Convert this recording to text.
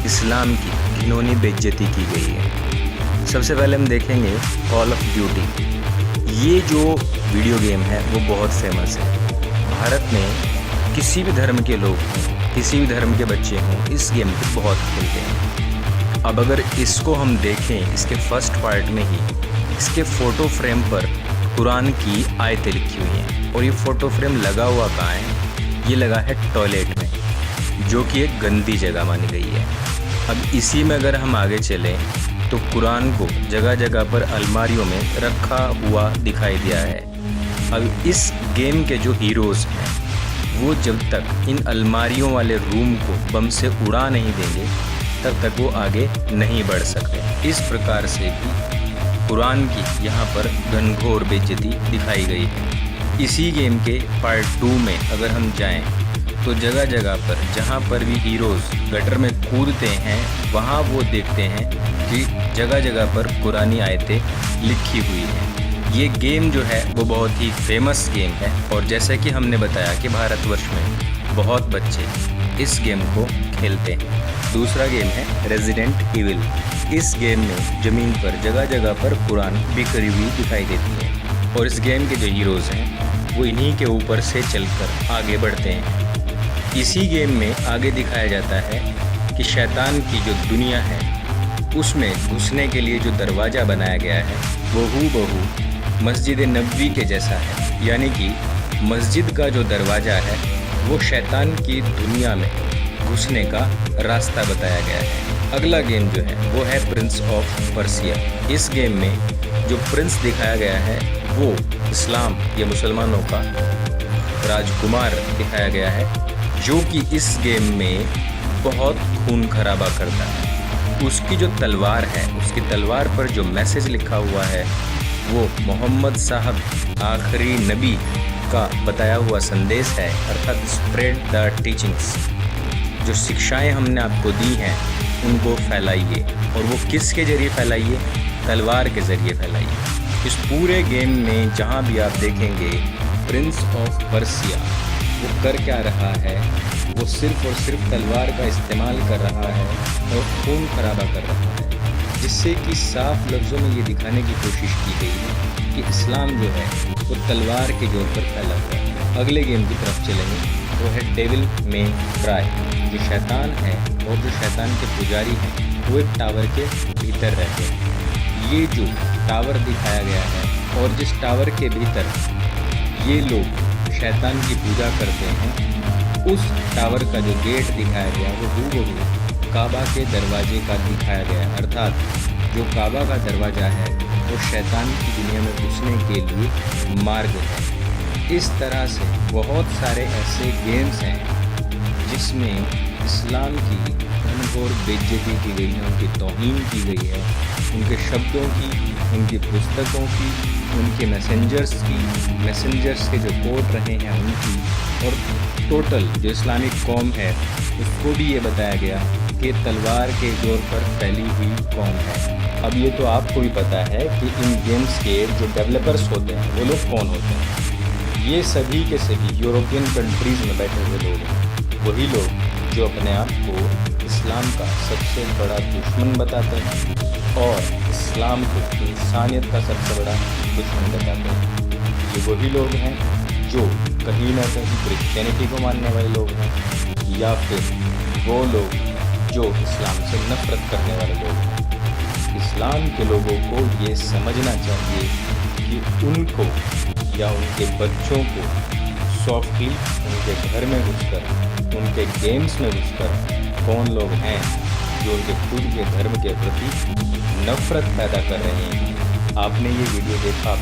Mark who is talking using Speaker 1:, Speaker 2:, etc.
Speaker 1: इस्लाम की घिनौनी बेइज्जती की गई है। सबसे पहले हम देखेंगे कॉल ऑफ ड्यूटी। ये जो वीडियो गेम है वो बहुत फेमस है। भारत में किसी भी धर्म के लोग हों, किसी भी धर्म के बच्चे हों, इस गेम को बहुत खेलते हैं। अब अगर इसको हम देखें, इसके फर्स्ट पार्ट में ही इसके फ़ोटो फ्रेम पर कुरान की आयतें लिखी हुई हैं। और ये फ़ोटो फ्रेम लगा हुआ कहाँ है? ये लगा है टॉयलेट में, जो कि एक गंदी जगह मानी गई है। अब इसी में अगर हम आगे चलें तो कुरान को जगह जगह पर अलमारियों में रखा हुआ दिखाई दिया है। अब इस गेम के जो हीरोज़ हैं वो जब तक इन अलमारियों वाले रूम को बम से उड़ा नहीं देंगे तब तक वो आगे नहीं बढ़ सकते। इस प्रकार से भी कुरान की यहाँ पर घनघोर बेइज्जती दिखाई गई है। इसी गेम के पार्ट 2 में अगर हम जाएं तो जगह जगह पर जहाँ पर भी हीरोज़ गटर में कूदते हैं वहाँ वो देखते हैं कि जगह जगह पर कुरानी आयतें लिखी हुई हैं। ये गेम जो है वो बहुत ही फेमस गेम है और जैसे कि हमने बताया कि भारतवर्ष में बहुत बच्चे इस गेम को खेलते हैं। दूसरा गेम है रेजिडेंट इविल। इस गेम में ज़मीन पर जगह जगह पर कुरान बिखरी हुई दिखाई देती है और इस गेम के जो हीरोज़ हैं वो इन्हीं के ऊपर से चलकर आगे बढ़ते हैं। इसी गेम में आगे दिखाया जाता है कि शैतान की जो दुनिया है उसमें घुसने के लिए जो दरवाज़ा बनाया गया है वो हूबहू मस्जिद नबवी के जैसा है, यानी कि मस्जिद का जो दरवाज़ा है वो शैतान की दुनिया में घुसने का रास्ता बताया गया है। अगला गेम जो है वो है प्रिंस ऑफ पर्सिया। इस गेम में जो प्रिंस दिखाया गया है वो इस्लाम या मुसलमानों का राजकुमार दिखाया गया है, जो कि इस गेम में बहुत खून खराबा करता है। उसकी जो तलवार है, उसकी तलवार पर जो मैसेज लिखा हुआ है वो मोहम्मद साहब आखिरी नबी का बताया हुआ संदेश है, अर्थात स्प्रेड द टीचिंग्स। जो शिक्षाएं हमने आपको दी हैं उनको फैलाइए, और वो किसके ज़रिए फैलाइए? तलवार के ज़रिए फैलाइए। इस पूरे गेम में जहाँ भी आप देखेंगे प्रिंस ऑफ पर्सिया वो कर क्या रहा है? वो सिर्फ़ और सिर्फ तलवार का इस्तेमाल कर रहा है और खून खराबा कर रहा है, जिससे कि साफ लफ्ज़ों में ये दिखाने की कोशिश की गई है कि इस्लाम जो है वो तलवार के जोर पर फैला हुआ है। अगले गेम की तरफ चलेंगे, वो है डेविल मे क्राई। जो शैतान है और जो शैतान के पुजारी हैं वो एक टावर के भीतर रहते हैं। ये जो टावर दिखाया गया है और जिस टावर के भीतर ये लोग शैतान की पूजा करते हैं, उस टावर का जो गेट दिखाया गया वो हूबहू काबा के दरवाजे का दिखाया गया है। अर्थात जो काबा का दरवाज़ा है वो शैतान की दुनिया में घुसने के लिए मार्ग है। इस तरह से बहुत सारे ऐसे गेम्स हैं जिसमें इस्लाम की घनघोर बेइज्जती की गई है, उनकी तौहीन की गई है, उनके शब्दों की, उनकी पुस्तकों की, उनके मैसेंजर्स के जो कोट रहे हैं उनकी, और टोटल जो इस्लामिक कौम है उसको भी ये बताया गया कि तलवार के जोर पर फैली हुई कौम है। अब ये तो आपको भी पता है कि इन गेम्स के जो डेवलपर्स होते हैं वो लोग कौन होते हैं। ये सभी के सभी यूरोपियन कंट्रीज़ में बैठे हुए लोग हैं, वही लोग जो अपने आप को इस्लाम का सबसे बड़ा दुश्मन बताते हैं और इस्लाम को इंसानियत का सबसे बड़ा दुश्मन बताते हैं। ये वही लोग हैं जो कहीं ना कहीं क्रिश्चियनिटी को मानने वाले लोग हैं, या फिर वो लोग जो इस्लाम से नफरत करने वाले लोग हैं। इस्लाम के लोगों को ये समझना चाहिए कि उनको या उनके बच्चों को सॉफ्टली उनके घर में घुसकर, उनके गेम्स में घुसकर कौन लोग हैं जो उनके खुद के धर्म के प्रति नफरत पैदा कर रहे हैं। आपने ये वीडियो देखा।